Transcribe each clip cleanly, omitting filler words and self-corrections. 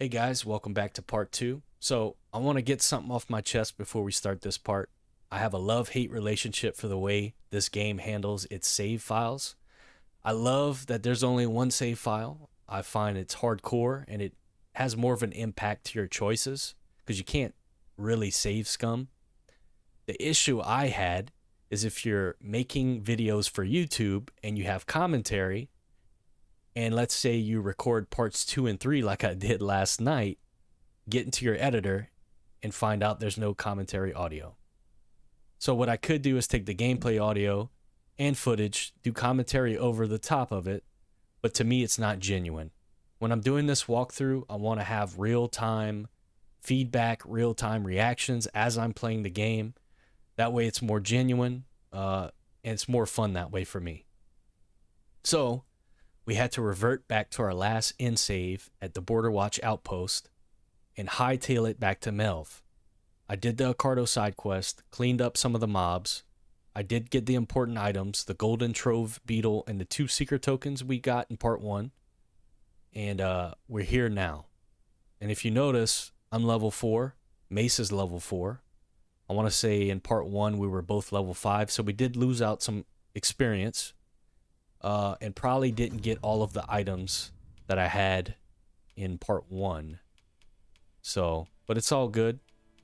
Hey guys, welcome back to part 2. So, I want to get something off my chest before we start this part. I have a love-hate relationship for the way this game handles its save files. I love that there's only one save file. I find it's hardcore and it has more of an impact to your choices because you can't really save scum. The issue I had is if you're making videos for YouTube and you have commentary, and let's say you record parts 2 and 3 like I did last night, get into your editor and find out there's no commentary audio. So what I could do is take the gameplay audio and footage, do commentary over the top of it, but to me it's not genuine. When I'm doing this walkthrough, I want to have real-time feedback, real-time reactions as I'm playing the game. That way it's more genuine, and it's more fun that way for me. So we had to revert back to our last end save at the Border Watch outpost and hightail it back to Melve. I did the Accardo side quest, cleaned up some of the mobs. I did get the important items, the golden trove beetle and the 2 secret tokens we got in part 1. And we're here now. And if you notice, I'm level 4. Mace is level 4. I want to say in part 1 we were both level 5, so we did lose out some experience. And probably didn't get all of the items that I had in part 1. So, but it's all good.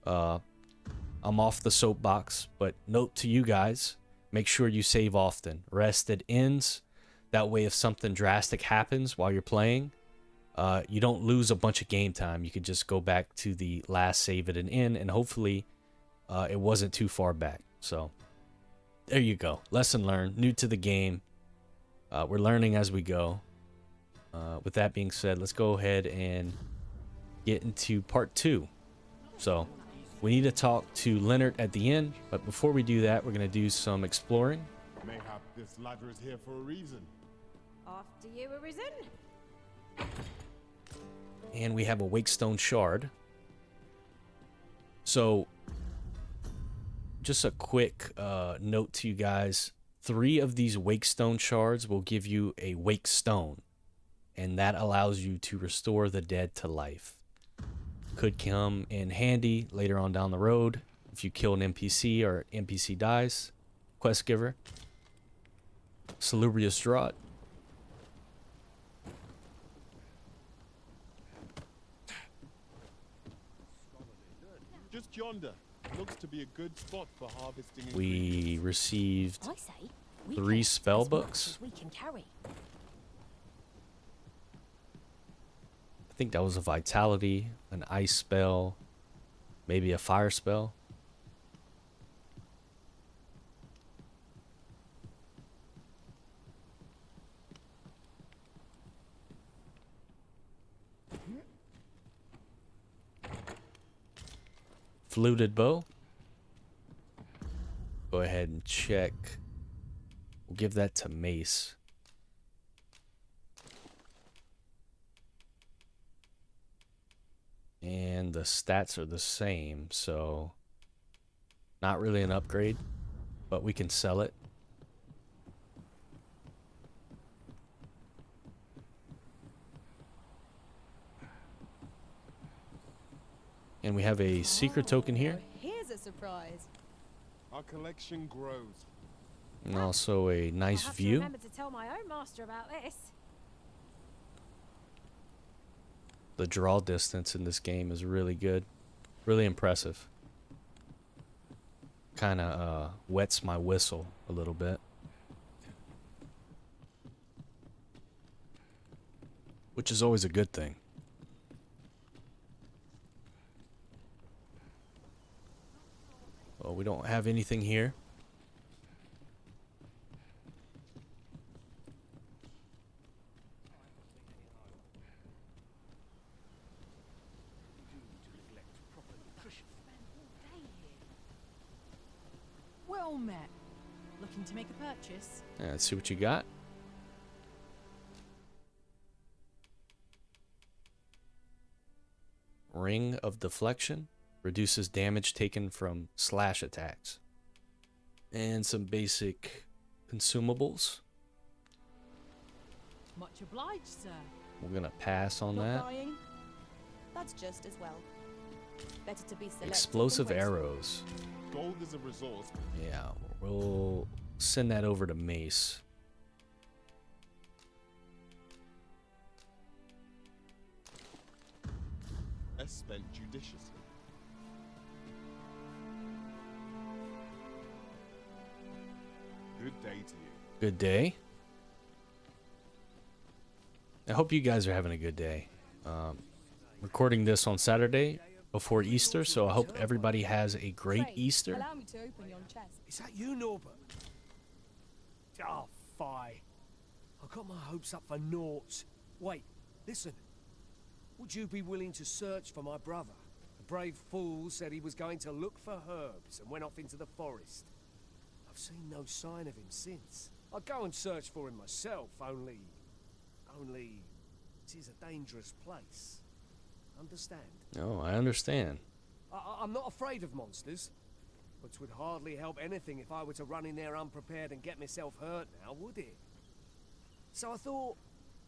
I'm off the soapbox, but note to you guys, make sure you save often. Rest at ends. That way if something drastic happens while you're playing, you don't lose a bunch of game time. You could just go back to the last save at an end, and hopefully it wasn't too far back. So, there you go. Lesson learned. New to the game. We're learning as we go. With that being said, let's go ahead and get into part 2. So, we need to talk to Lennart at the end, but before we do that, we're going to do some exploring. Mayhap this ladder is here for a reason. After you, Arisen. And we have a Wakestone shard. So, just a quick note to you guys. 3 of these Wakestone shards will give you a Wakestone, and that allows you to restore the dead to life. Could come in handy later on down the road if you kill an NPC or NPC dies. Quest giver. Salubrious Draught. Just yonder. Looks to be a good spot for harvesting. We received I say, 3 spell books. we can carry. I think that was a vitality, an ice spell, maybe a fire spell. Fluted bow. Go ahead and check. We'll give that to Mace. And the stats are the same, so not really an upgrade, but we can sell it. And we have a secret token here. Here's a surprise. Our collection grows. And also a nice I'll have view. To remember to tell my own master about this. The draw distance in this game is really good. Really impressive. Kind of wets my whistle a little bit. Which is always a good thing. Well, we don't have anything here. Well met. Looking to make a purchase? Yeah, let's see what you got. Ring of Deflection. Reduces damage taken from slash attacks. And some basic consumables. Much obliged, sir. We're gonna pass on Not that. buying? That's just as well. Better to be selective Explosive than wasteful. arrows. Gold is a resource. Yeah, we'll send that over to Mace. Best spent judiciously. Good day to you. Good day. I hope you guys are having a good day. Recording this on Saturday before Easter, so I hope everybody has a great Pray, Easter. Allow me to open yon chest. Is that you, Norbert? Oh, fie. I got my hopes up for naught. Wait, listen. Would you be willing to search for my brother? The brave fool said he was going to look for herbs and went off into the forest. I've seen no sign of him since. I'd go and search for him myself, only... it is a dangerous place. Understand? Oh, I understand. I'm not afraid of monsters, but it would hardly help anything if I were to run in there unprepared and get myself hurt now, would it? So I thought,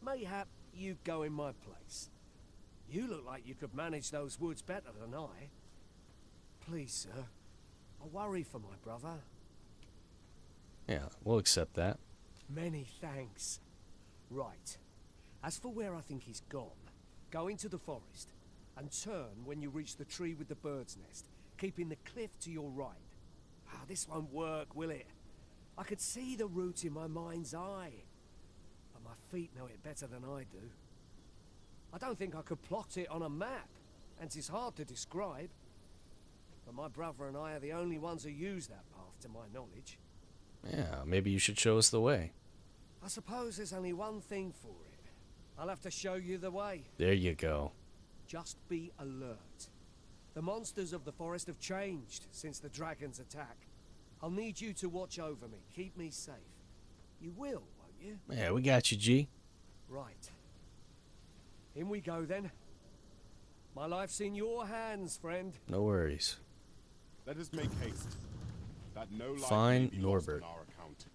mayhap you'd go in my place. You look like you could manage those woods better than I. Please, sir. I worry for my brother. Yeah, we'll accept that. Many thanks. Right. As for where I think he's gone, go into the forest and turn when you reach the tree with the bird's nest, keeping the cliff to your right. Ah, this won't work, will it? I could see the route in my mind's eye, but my feet know it better than I do. I don't think I could plot it on a map, and it's hard to describe. But my brother and I are the only ones who use that path, to my knowledge. Yeah, maybe you should show us the way. I suppose there's only one thing for it. I'll have to show you the way. There you go. Just be alert. The monsters of the forest have changed since the dragon's attack. I'll need you to watch over me, keep me safe. You will, won't you? Yeah, we got you, G. Right. In we go then. My life's in your hands, friend. No worries. Let us make haste. That no life Find may be lost Norbert. on our account.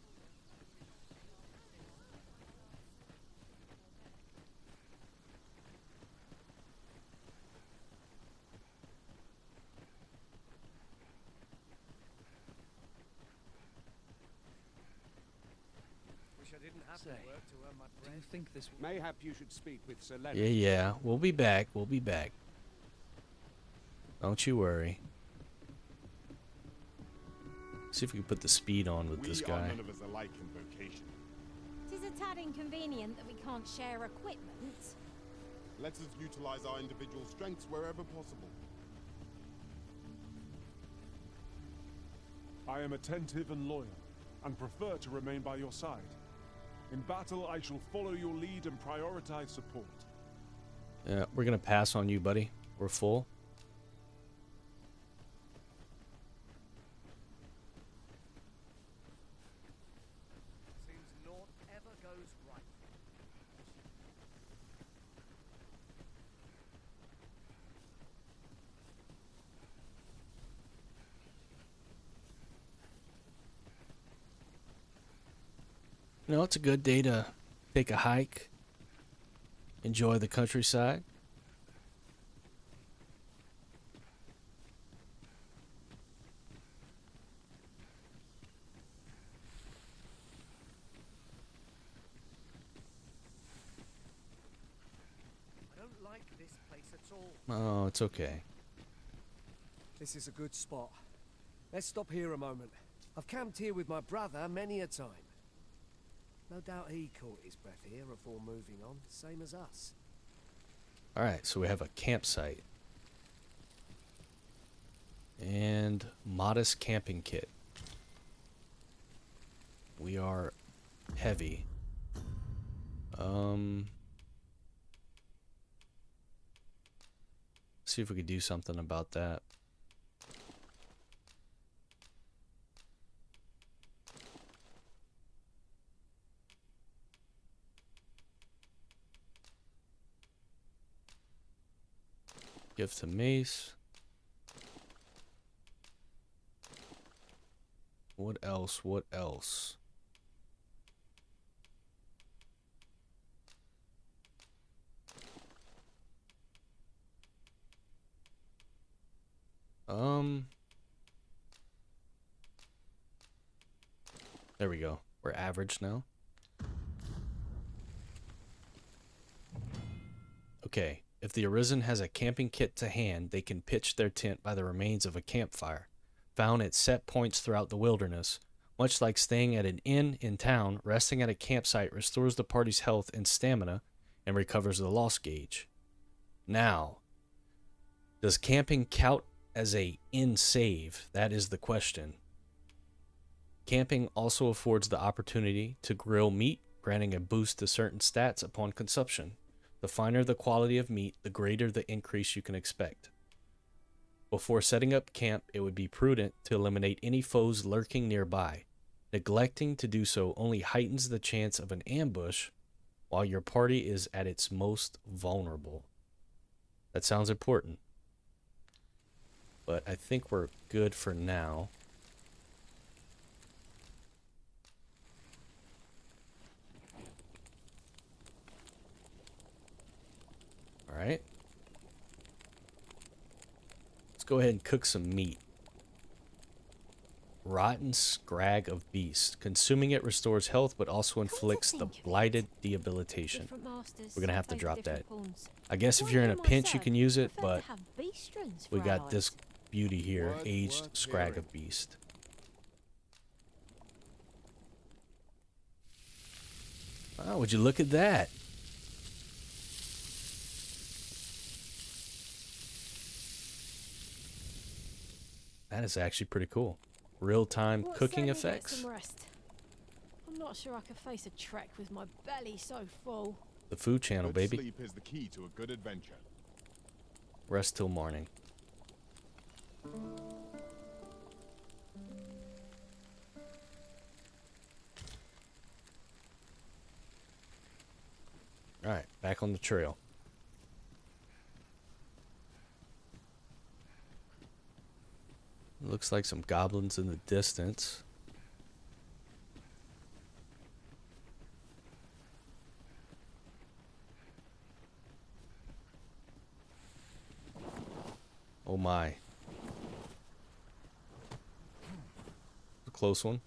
Wish I didn't have to work to earn my bread. Do you think this Mayhap you should speak with Sir Lennart. Yeah, we'll be back. We'll be back. Don't you worry. See if we can put the speed on with this We guy. are none of us alike in vocation. Tis a tad inconvenient that we can't share equipment. Let us utilize our individual strengths wherever possible. I am attentive and loyal, and prefer to remain by your side. In battle, I shall follow your lead and prioritize support. Yeah, we're gonna pass on you, buddy. We're full. Seems naught ever goes right. You know, it's a good day to take a hike, enjoy the countryside. I don't like this place at all. Oh, it's okay. This is a good spot. Let's stop here a moment. I've camped here with my brother many a time. No doubt he caught his breath here before moving on, same as us. Alright, so we have a campsite. And modest camping kit. We are heavy. See if we could do something about that. Gift to Mace. What else? What else? There we go. We're average now. Okay, if the Arisen has a camping kit to hand, they can pitch their tent by the remains of a campfire, found at set points throughout the wilderness. Much like staying at an inn in town, resting at a campsite restores the party's health and stamina and recovers the loss gauge. Now, does camping count as a inn save? That is the question. Camping also affords the opportunity to grill meat, granting a boost to certain stats upon consumption. The finer the quality of meat, the greater the increase you can expect. Before setting up camp, it would be prudent to eliminate any foes lurking nearby. Neglecting to do so only heightens the chance of an ambush while your party is at its most vulnerable. That sounds important. But I think we're good for now. Alright. Let's go ahead and cook some meat. Rotten Scrag of Beast. Consuming it restores health, but also inflicts the Blighted Debilitation. We're going to have to drop that. I guess if you're in a pinch, you can use it, but we got this beauty here. Aged Scrag of Beast. Oh, would you look at that? That is actually pretty cool. Real-time cooking effects. I'm not sure I could face a trek with my belly so full. The food channel, Good baby. sleep is the key to a good adventure. Rest till morning. Alright, back on the trail. Looks like some goblins in the distance. Oh my. A close one.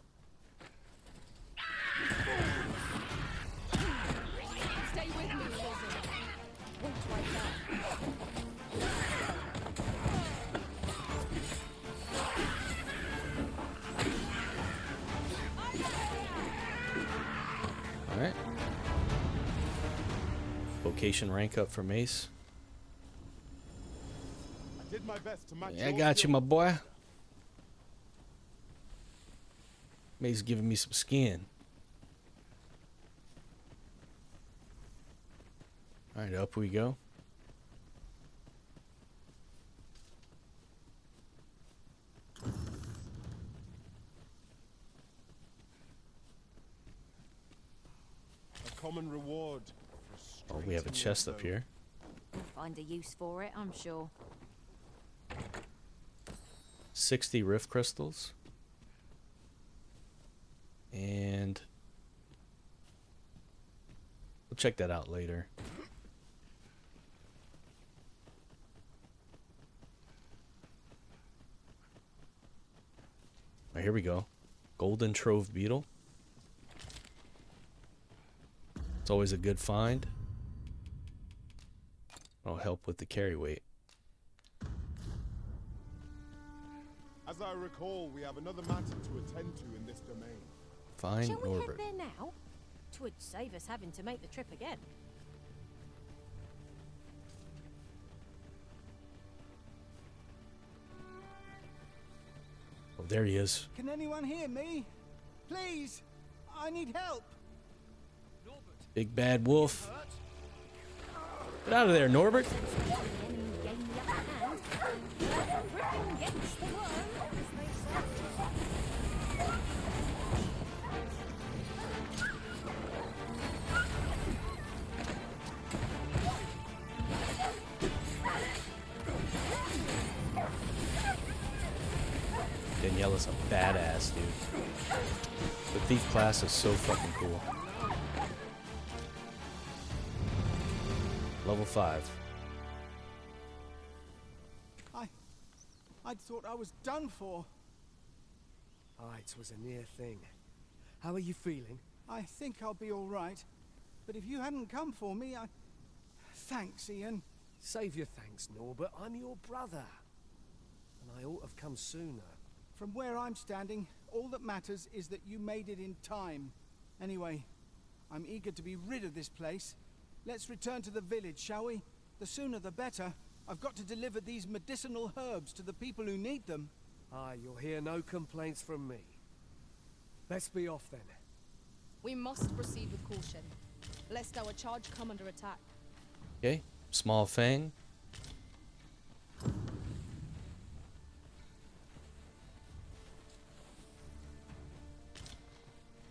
Stay with me, Lizzie. Won't wait Alright. Vocation rank up for Mace. I did my best to match Yeah, I your got you, skill. my boy. Mace giving me some skin. Alright, up we go. A common reward. Oh, we have a chest up here. Find a use for it, I'm sure. 60 rift crystals. And we'll check that out later. Alright, here we go. Golden Trove Beetle. It's always a good find. It'll help with the carry weight. As I recall, we have another matter to attend to in this domain. Find Shall we Norbert. head there now? 'Twould save us having to make the trip again. Oh, there he is. Can anyone hear me? Please, I need help. Big bad wolf. Get out of there, Norbert. Daniela's a badass, dude. The thief class is so fucking cool. Level 5. I'd thought I was done for. Ah, it was a near thing. How are you feeling? I think I'll be all right. But if you hadn't come for me, Thanks, Ian. Save your thanks, Norbert. I'm your brother. And I ought to have come sooner. From where I'm standing, all that matters is that you made it in time. Anyway, I'm eager to be rid of this place. Let's return to the village, shall we? The sooner the better. I've got to deliver these medicinal herbs to the people who need them. Ah, you'll hear no complaints from me. Let's be off then. We must proceed with caution, lest our charge come under attack. Okay, small fang.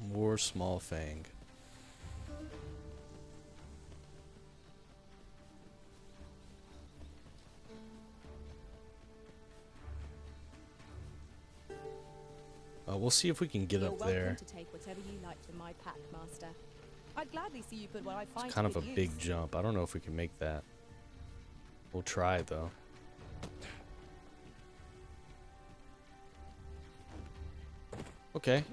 More small fang. We'll see if we can get You're up there. welcome to take whatever you like from my pack, Master. I'd gladly see you put what I find It's kind to of a good big use. jump. I don't know if we can make that. We'll try though. Okay.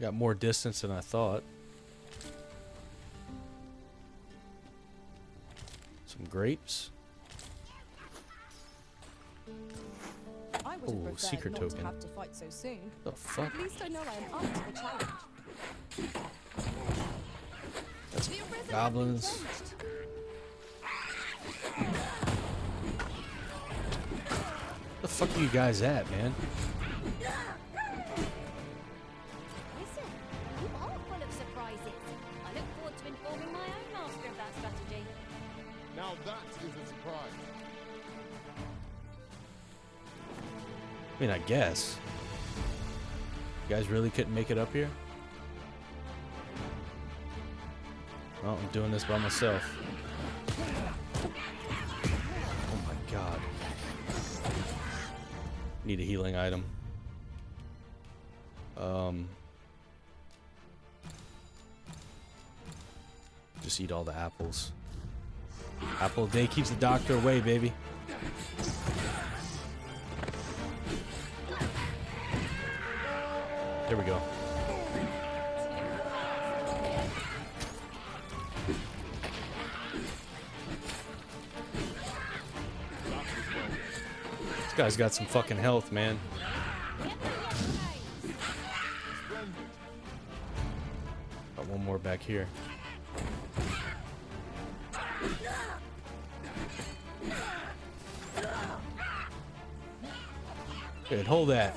Got more distance than I thought. Some grapes. I would have Oh, preferred secret not token. to have to fight so soon. The fuck? At least I know I am up to the challenge. That's The arisen have been goblins. quenched. The fuck are you guys at, man? Listen, you are full of surprises. I look forward to informing my own master of that strategy. Now that is a surprise. I mean, I guess. You guys really couldn't make it up here? Well, I'm doing this by myself. Oh my god. Need a healing item. Just eat all the apples. Apple a day keeps the doctor away, baby. There we go. This guy's got some fucking health, man. Got one more back here. Good, hold that.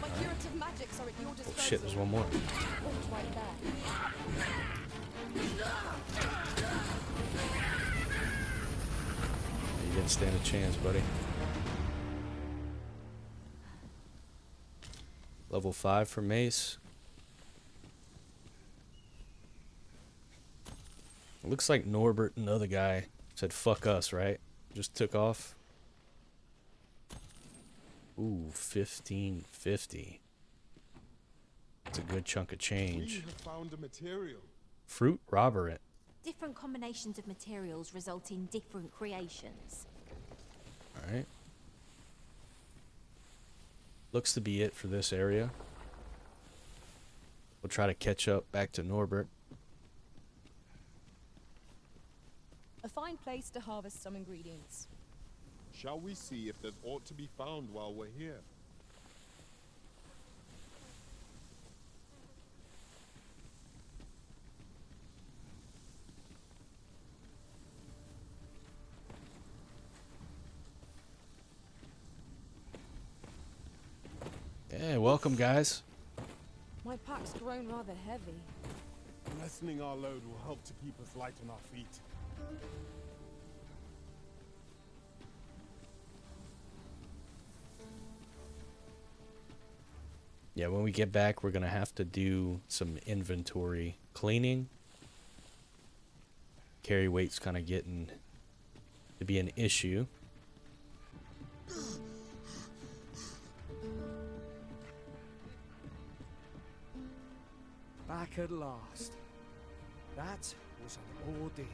My curative magics are at your Oh disposal. shit, there's one more. All right there. You didn't stand a chance, buddy. Level 5 for Mace. It looks like Norbert and the other guy said fuck us, right? Just took off. Ooh, 1550. That's a good chunk of We change. have found a material. Fruit Robert. Different combinations of materials result in different creations. Alright. Looks to be it for this area. We'll try to catch up back to Norbert. A fine place to harvest some ingredients. Shall we see if there's aught to be found while we're here? Yeah, welcome guys. My pack's grown rather heavy. Lessening our load will help to keep us light on our feet. Yeah, when we get back, we're going to have to do some inventory cleaning. Carry weight's kind of getting to be an issue. back at last. That was an ordeal.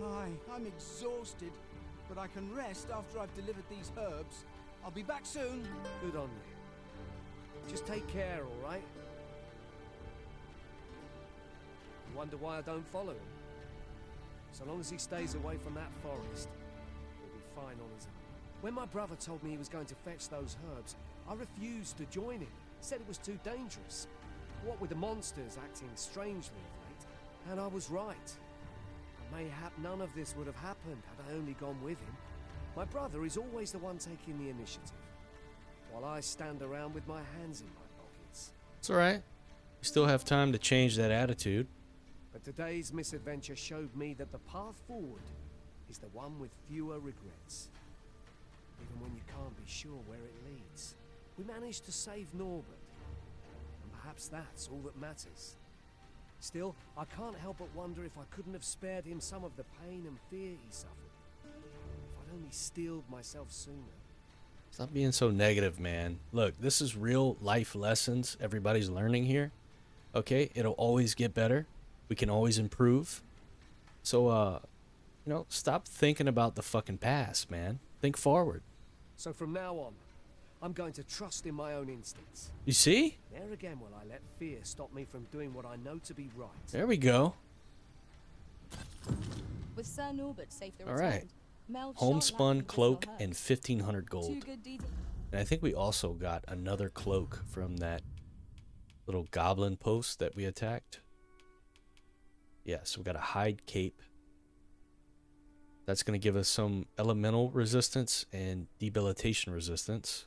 Aye, I'm exhausted, but I can rest after I've delivered these herbs. I'll be back soon. Good on you. Just take care, all right? You wonder why I don't follow him? So long as he stays away from that forest, he'll be fine on his own. When my brother told me he was going to fetch those herbs, I refused to join him. Said it was too dangerous. What with the monsters acting strangely of late, and I was right. Mayhap none of this would have happened had I only gone with him. My brother is always the one taking the initiative, while I stand around with my hands in my pockets. It's alright. You still have time to change that attitude. But today's misadventure showed me that the path forward is the one with fewer regrets. Even when you can't be sure where it leads. We managed to save Norbert, and perhaps that's all that matters. Still, I can't help but wonder if I couldn't have spared him some of the pain and fear he suffered. If I'd only steeled myself sooner. Stop being so negative, man. Look, this is real life lessons everybody's learning here. Okay? It'll always get better. We can always improve. So, you know, stop thinking about the fucking past, man. Think forward. So from now on, I'm going to trust in my own instincts. You see? Never again will I let fear stop me from doing what I know to be right. There we go. With Sir Norbert safe the All right. Melve Homespun shan't cloak lack and medicinal 1,500 herbs. gold. Two good deeds. And I think we also got another cloak from that little goblin post that we attacked. Yeah, so we got a hide cape. That's going to give us some elemental resistance and debilitation resistance.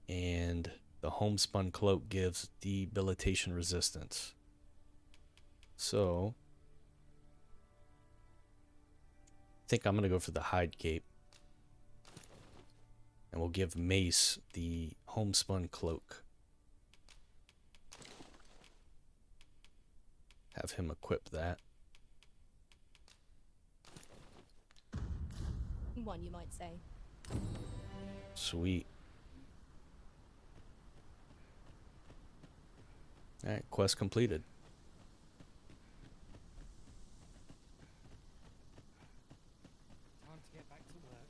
And the homespun cloak gives debilitation resistance. So I think I'm going to go for the hide cape. And we'll give Mace the homespun cloak. Have him equip that. One, you might say. Sweet. Alright, quest completed. Time to get back to work.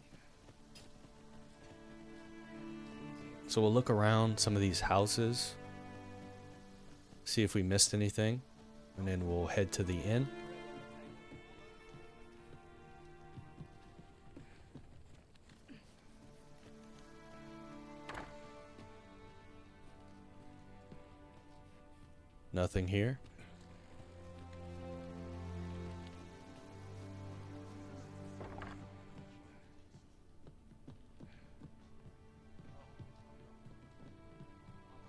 So we'll look around some of these houses. See if we missed anything. And then we'll head to the inn. Nothing here.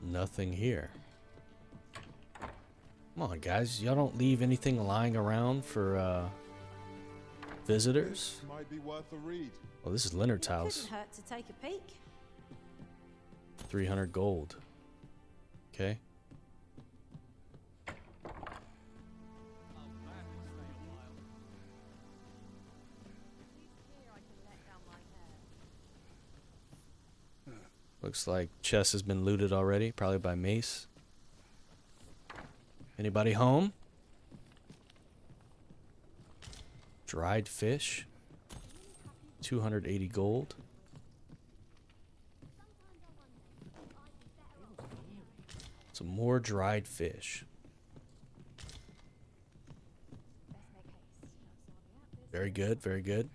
Nothing here. Come on, guys. Y'all don't leave anything lying around for visitors. This might be worth a read. Oh, this is Lennart's house. Couldn't hurt to take a peek. 300 gold. Okay. Looks like chest has been looted already, probably by Mace. Anybody home? Dried fish. 280 gold. Some more dried fish. Very good, very good.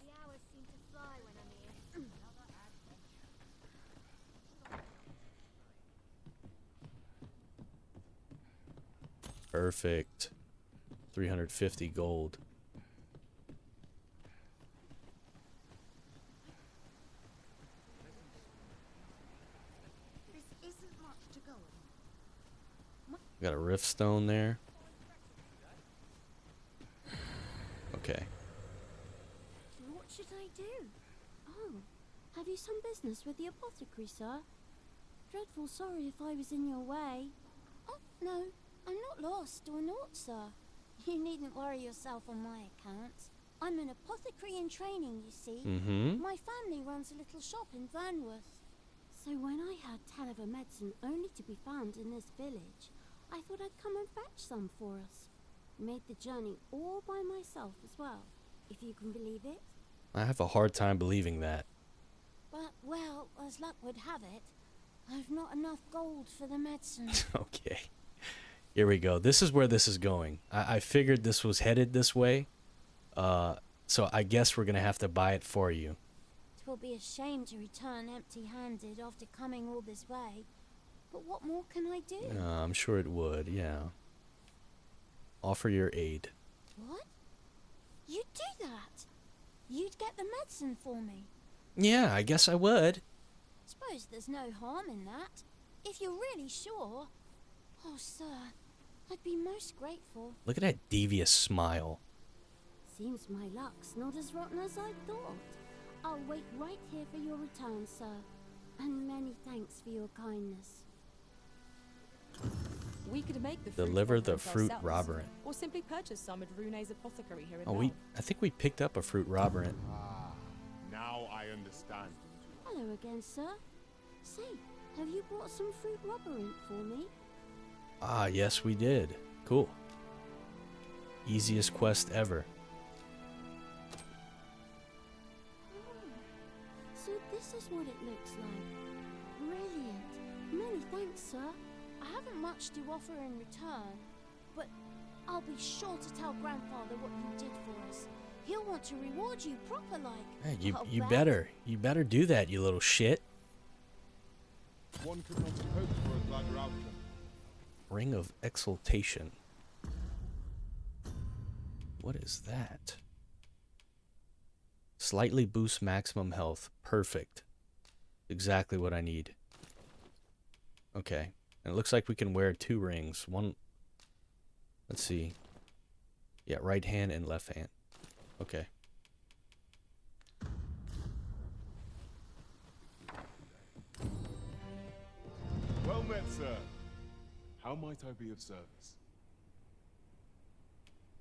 The hours seem to fly when I'm here. Perfect. 350 gold. This isn't much to go on. Got a rift stone there. Okay. What should I do? Oh, have you some business with the apothecary, sir? Dreadful sorry if I was in your way. Oh, no, I'm not lost or naught, sir. You needn't worry yourself on my account. I'm an apothecary in training, you see. Mm-hmm. My family runs a little shop in Vernworth. So when I heard tell of a medicine only to be found in this village, I thought I'd come and fetch some for us. Made the journey all by myself as well, if you can believe it. I have a hard time believing that. But, well, as luck would have it, I've not enough gold for the medicine. Okay. Here we go. This is where this is going. I figured this was headed this way. So I guess we're going to have to buy it for you. 'Twill be a shame to return empty-handed after coming all this way. But what more can I do? I'm sure it would, yeah. Offer your aid. What? You'd do that? You'd get the medicine for me? Yeah, I guess I would. Suppose there's no harm in that. If you're really sure. Oh, sir, I'd be most grateful. Look at that devious smile. Seems my luck's not as rotten as I thought. I'll wait right here for your return, sir. And many thanks for your kindness. We could make the Deliver the fruit fruit roberant. or simply purchase some at Rune's apothecary here in Oh, Melve. I think we picked up a fruit roberant. Ah, now I understand. Hello again, sir. Say, have you brought some fruit roberant for me? Ah, yes, we did. Cool. Easiest quest ever. So this is what it looks like. Brilliant. Many thanks, sir. I haven't much to offer in return, but I'll be sure to tell Grandfather what you did for us. He'll want to reward you proper like. Hey, I'll you bet. better do that, you little shit. One could not have hoped for a gladder outcome. Ring of Exaltation. What is that? Slightly boosts maximum health. Perfect. Exactly what I need. Okay. And it looks like we can wear 2 rings. One. Let's see. Yeah, right hand and left hand. Okay. Well met, sir. How might I be of service?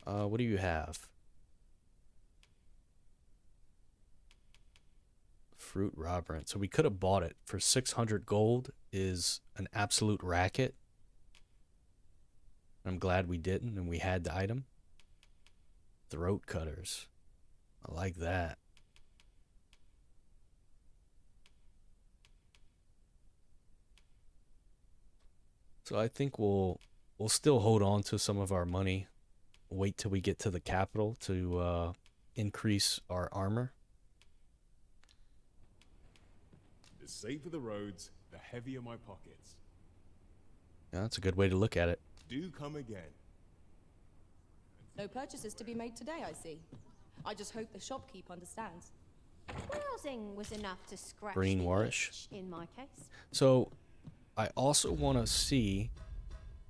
What do you have? Fruit roberant. So we could have bought it for 600 gold. Is an absolute racket. I'm glad we didn't and we had the item. Throat cutters. I like that. So I think we'll still hold on to some of our money. Wait till we get to the capital to increase our armor. The safer the roads, the heavier my pockets. Yeah, that's a good way to look at it. Do come again. No purchases to be made today, I see. I just hope the shopkeep understands. Browsing was enough to scratch Green the Warish. itch in my case. So I also want to see.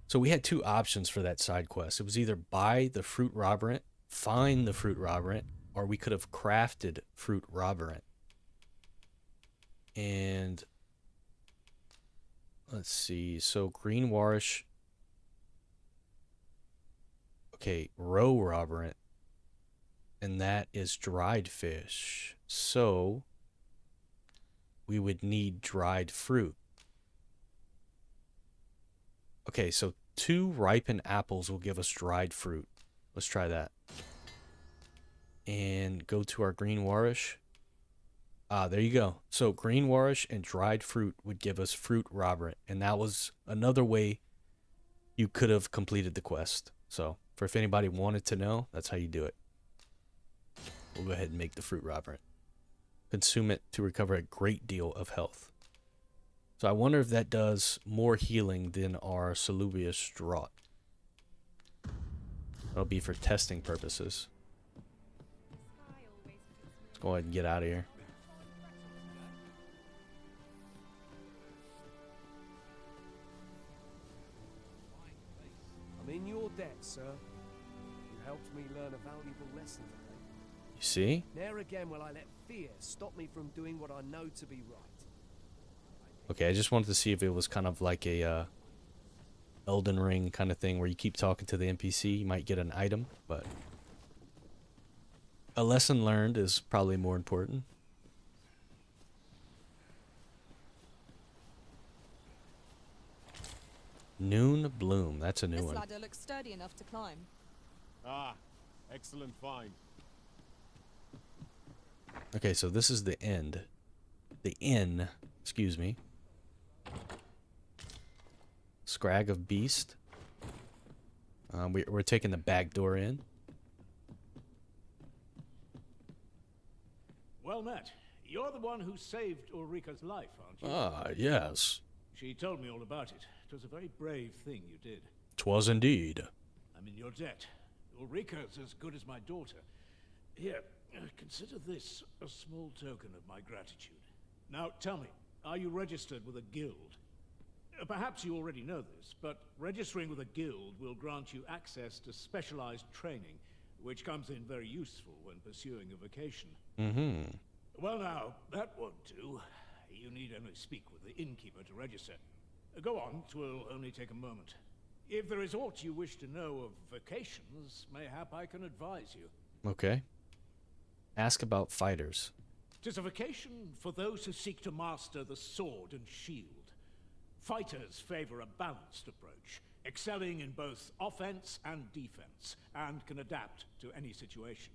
So we had 2 options for that side quest. It was either buy the fruit roberant, find the fruit roberant, or we could have crafted fruit roberant. And let's see. So Green Warish. Okay, roe roberant. And that is dried fish. So we would need dried fruit. Okay, so 2 ripened apples will give us dried fruit. Let's try that. And go to our Green Warish. Ah, there you go. So Green Warish and dried fruit would give us fruit roberant. And that was another way you could have completed the quest. So, for if anybody wanted to know, that's how you do it. We'll go ahead and make the fruit roberant. Consume it to recover a great deal of health. So I wonder if that does more healing than our Salubrious Draught. That'll be for testing purposes. Let's go ahead and get out of here. I'm in your debt, sir. You helped me learn a valuable lesson today. You see? Ne'er again will I let fear stop me from doing what I know to be right. Okay, I just wanted to see if it was kind of like a Elden Ring kind of thing where you keep talking to the NPC, you might get an item, but a lesson learned is probably more important. Noon Bloom. That's a new This one. ladder looks sturdy enough to climb. Ah, excellent find. Okay, so this is the end. The inn, excuse me. Scrag of Beast. We're taking the back door in. Well met. You're the one who saved Ulrika's life, aren't you? Ah, yes. She told me all about it. It was a very brave thing you did. 'Twas indeed. I'm in your debt. Ulrika's as good as my daughter. Here, consider this a small token of my gratitude. Now, tell me, are you registered with a guild? Perhaps you already know this, but registering with a guild will grant you access to specialized training, which comes in very useful when pursuing a vocation. Mm-hmm. Well now, that won't do. You need only speak with the innkeeper to register. Go on, 'twill only take a moment. If there is aught you wish to know of vocations, mayhap I can advise you. Okay. Ask about fighters. 'Tis a vocation for those who seek to master the sword and shield. Fighters favor a balanced approach, excelling in both offense and defense, and can adapt to any situation.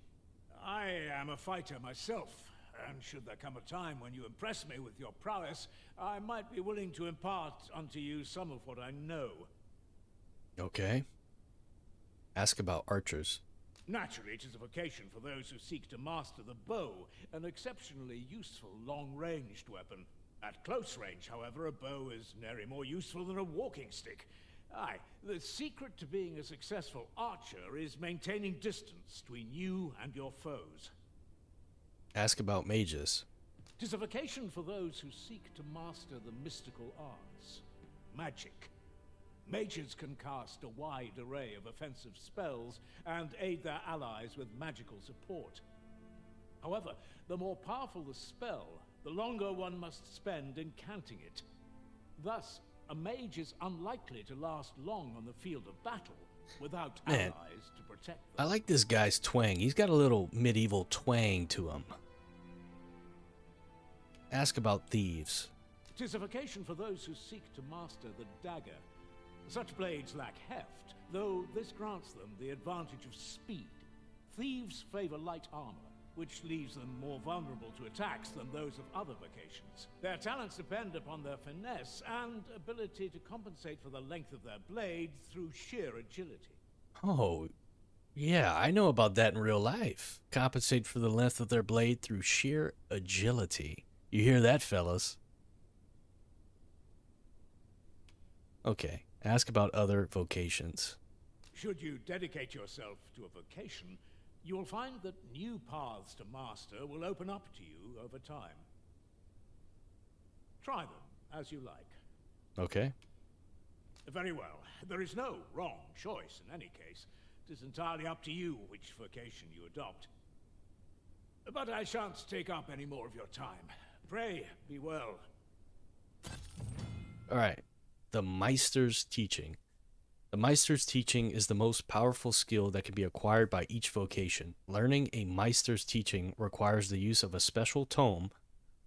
I am a fighter myself, and should there come a time when you impress me with your prowess, I might be willing to impart unto you some of what I know. Okay. Ask about archers. Naturally, it is a vocation for those who seek to master the bow, an exceptionally useful long-ranged weapon. At close range, however, a bow is nary more useful than a walking stick. Aye, the secret to being a successful archer is maintaining distance between you and your foes. Ask about mages. 'Tis a vocation for those who seek to master the mystical arts. Magic. Mages can cast a wide array of offensive spells and aid their allies with magical support. However, the more powerful the spell, the longer one must spend incanting it. Thus, a mage is unlikely to last long on the field of battle without Man, allies to protect them. I like this guy's twang. He's got a little medieval twang to him. Ask about thieves. 'Tis a vocation for those who seek to master the dagger. Such blades lack heft, though this grants them the advantage of speed. Thieves favor light armor, which leaves them more vulnerable to attacks than those of other vocations. Their talents depend upon their finesse and ability to compensate for the length of their blade through sheer agility. Oh, yeah, I know about that in real life. Compensate for the length of their blade through sheer agility. You hear that, fellas? Okay, ask about other vocations. Should you dedicate yourself to a vocation, you will find that new paths to master will open up to you over time. Try them as you like. Okay. Very well. There is no wrong choice in any case. It is entirely up to you which vocation you adopt. But I shan't take up any more of your time. Pray, be well. All right. The Meister's Teaching. The Meister's Teaching is the most powerful skill that can be acquired by each vocation. Learning a Meister's Teaching requires the use of a special tome,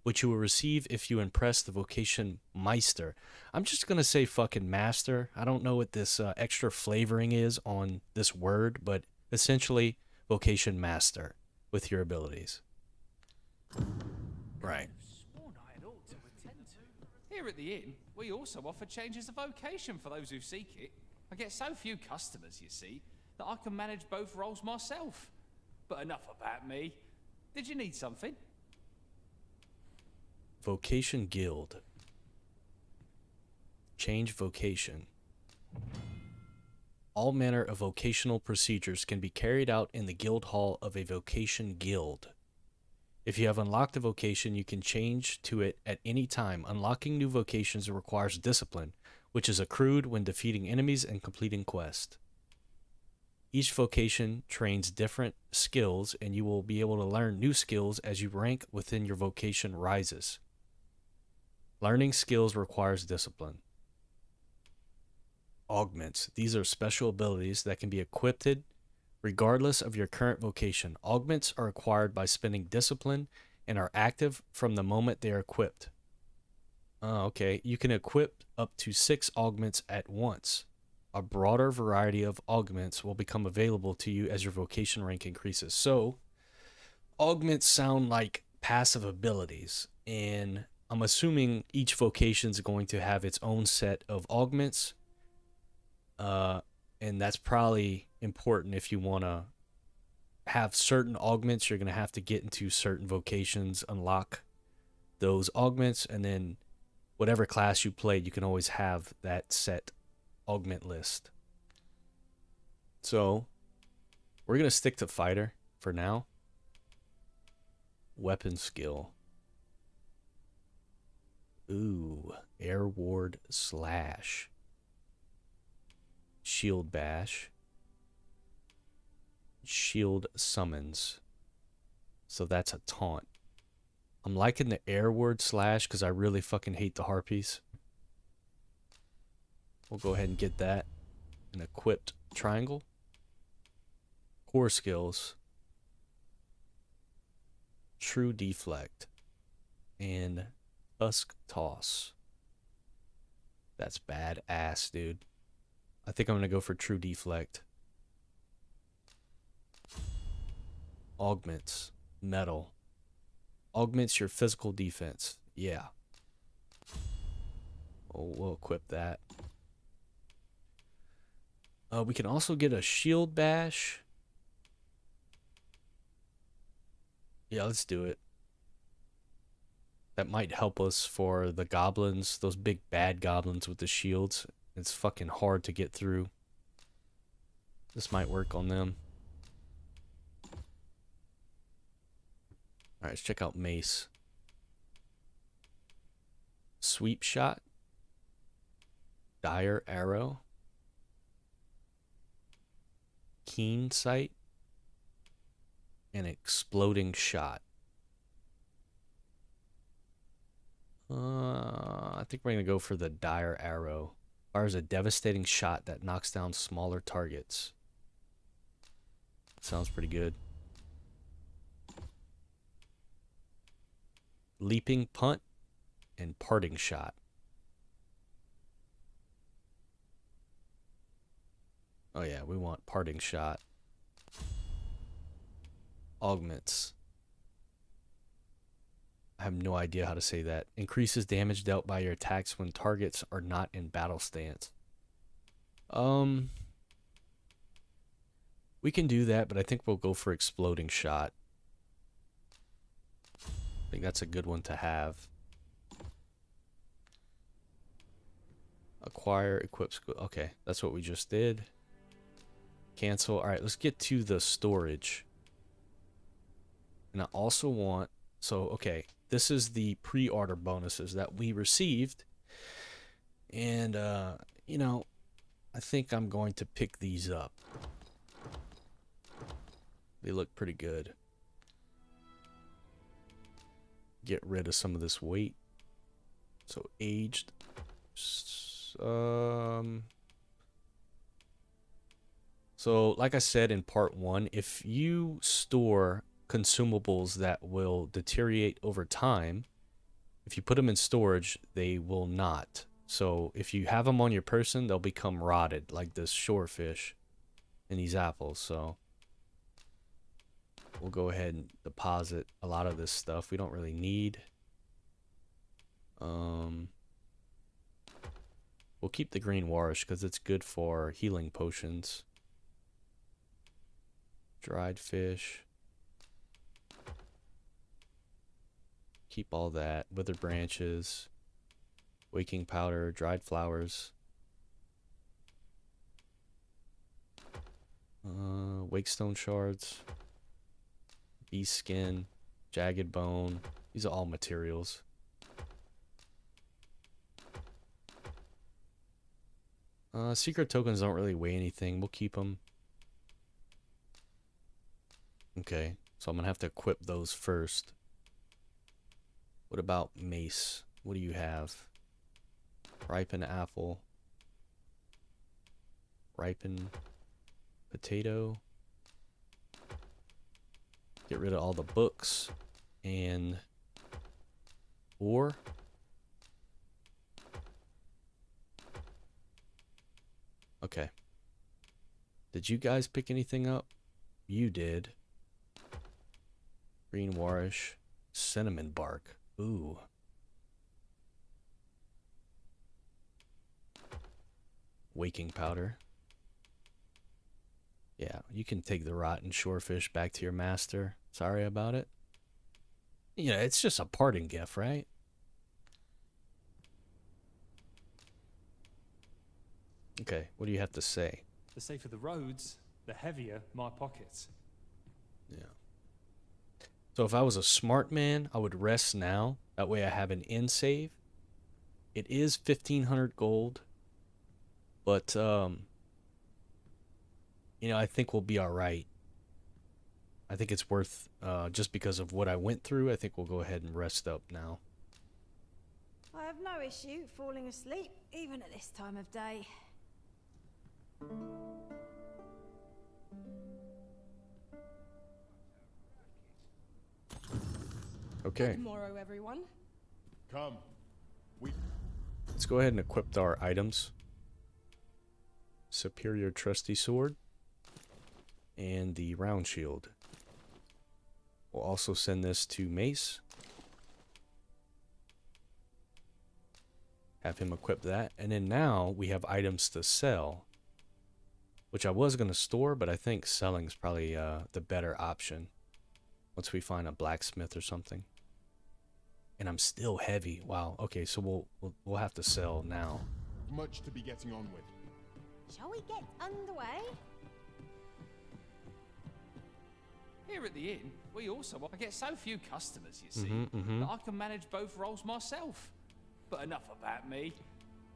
which you will receive if you impress the vocation Meister. I'm just going to say fucking Master. I don't know what this extra flavoring is on this word, but essentially vocation Master with your abilities. Right. Here at the inn, we also offer changes of vocation for those who seek it. I get so few customers, you see, that I can manage both roles myself. But enough about me. Did you need something? Vocation Guild. Change vocation. All manner of vocational procedures can be carried out in the guild hall of a vocation guild. If you have unlocked a vocation, you can change to it at any time. Unlocking new vocations requires discipline, which is accrued when defeating enemies and completing quests. Each vocation trains different skills, and you will be able to learn new skills as you rank within your vocation rises. Learning skills requires discipline. Augments. These are special abilities that can be equipped regardless of your current vocation. Augments are acquired by spending discipline and are active from the moment they are equipped. Okay. You can equip up to 6 augments at once. A broader variety of augments will become available to you as your vocation rank increases. So, augments sound like passive abilities, and I'm assuming each vocation is going to have its own set of augments. And that's probably important if you want to have certain augments. You're going to have to get into certain vocations, unlock those augments, and then whatever class you play, you can always have that set augment list. So we're going to stick to fighter for now. Weapon skill. Ooh, air ward slash. Shield bash. Shield summons. So that's a taunt. I'm liking the air ward slash because I really fucking hate the harpies. We'll go ahead and get that. An equipped triangle. Core skills. True deflect. And tusk toss. That's badass, dude. I think I'm going to go for true deflect. Augments. Metal. Augments your physical defense. Yeah. We'll equip that. We can also get a shield bash. Yeah, let's do it. That might help us for the goblins, those big bad goblins with the shields. It's fucking hard to get through. This might work on them. Alright, let's check out mace. Sweep shot. Dire arrow. Keen sight. And exploding shot. I think we're going to go for the dire arrow. Fires a devastating shot that knocks down smaller targets. Sounds pretty good. Leaping punt and parting shot. Oh yeah, we want parting shot. Augments. I have no idea how to say that. Increases damage dealt by your attacks when targets are not in battle stance. We can do that, but I think we'll go for exploding shot. I think that's a good one to have. Acquire, equip, okay, that's what we just did. Cancel. All right, let's get to the storage. And I also want, so, okay, this is the pre-order bonuses that we received. And, you know, I think I'm going to pick these up. They look pretty good. Get rid of some of this weight. So, aged. So, like I said in part 1, if you store consumables that will deteriorate over time, if you put them in storage, they will not. So, if you have them on your person, they'll become rotted, like this shorefish and these apples. So, we'll go ahead and deposit a lot of this stuff we don't really need. We'll keep the green warish because it's good for healing potions. Dried fish. Keep all that. Withered branches. Waking powder. Dried flowers. Wakestone shards. Beast skin. Jagged bone. These are all materials. Secret tokens don't really weigh anything. We'll keep them. Okay, so I'm going to have to equip those first. What about mace? What do you have? Ripen apple. Ripen potato. Get rid of all the books. And ore. Okay. Did you guys pick anything up? You did. Green warish. Cinnamon bark. Ooh. Waking powder. Yeah, you can take the rotten shorefish back to your master. Sorry about it. Yeah, it's just a parting gift, right? Okay, what do you have to say? The safer the roads, the heavier my pockets. Yeah. So if I was a smart man, I would rest now. That way I have an end save. It is 1,500 gold. But, you know, I think we'll be alright. I think it's worth, just because of what I went through, I think we'll go ahead and rest up now. I have no issue falling asleep, even at this time of day. Okay. Tomorrow, everyone. Come. Let's go ahead and equip our items. Superior trusty sword. And the round shield. We'll also send this to Mace. Have him equip that. And then now we have items to sell. Which I was going to store, but I think selling is probably the better option. Once we find a blacksmith or something. And I'm still heavy. Wow. Okay, so we'll have to sell now. Much to be getting on with. Shall we get underway? Here at the inn, we also I get so few customers, you see, that I can manage both roles myself. But enough about me.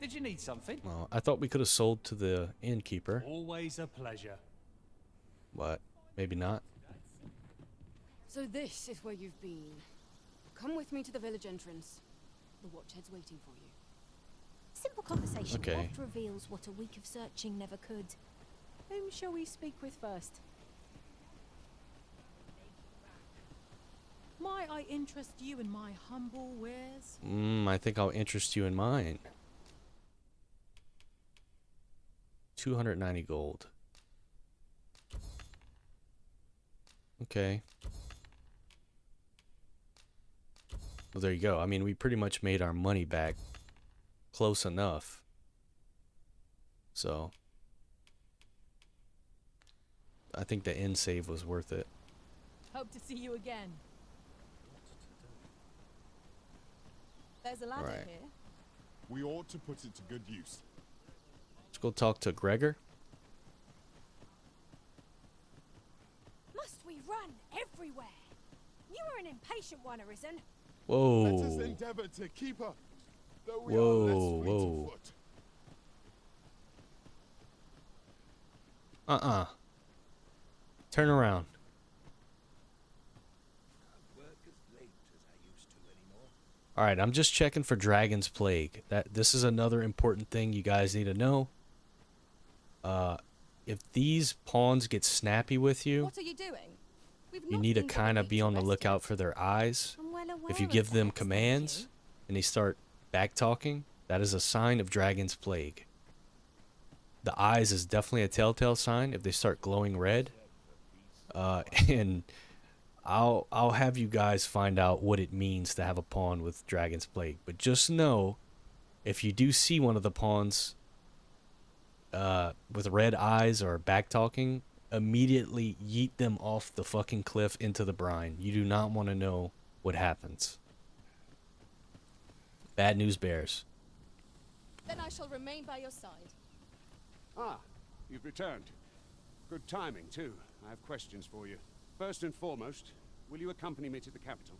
Did you need something? Well, I thought we could have sold to the innkeeper. Always a pleasure. But maybe not. So this is where you've been. Come with me to the village entrance. The watchhead's waiting for you. Simple conversation Okay. oft reveals what a week of searching never could. Whom shall we speak with first? Might I interest you in my humble wares? I think I'll interest you in mine. 290 gold. Okay. Well, there you go. I mean, we pretty much made our money back close enough. So, I think the end save was worth it. Hope to see you again. There's a ladder Right. here. We ought to put it to good use. Let's go talk to Gregor. Must we run everywhere? You are an impatient one, Arisen. Let us Whoa. endeavor to keep up, though we Whoa, are less fleet whoa. of foot. Turn around. Alright, I'm just checking for Dragon's Plague. This is another important thing you guys need to know. If these pawns get snappy with you, What are you doing? We've you not need to been kind of given be on the to lookout rest for their eyes. I'm well aware If you of give them that, thank commands you. and they start back talking, that is a sign of Dragon's Plague. The eyes is definitely a telltale sign if they start glowing red. And I'll have you guys find out what it means to have a pawn with Dragon's Plague. But just know, if you do see one of the pawns with red eyes or back talking, immediately yeet them off the fucking cliff into the brine. You do not want to know what happens. Bad news bears. Then I shall remain by your side. Ah, you've returned. Good timing, too. I have questions for you. First and foremost, will you accompany me to the capital?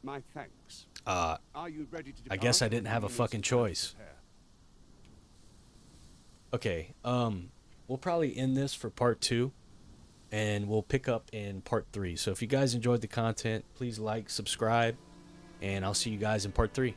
My thanks. Are you ready to I depart, guess I or didn't do have you a need fucking some time to choice. prepare? Okay, we'll probably end this for part 2, and we'll pick up in part 3. So if you guys enjoyed the content, please like, subscribe, and I'll see you guys in part 3.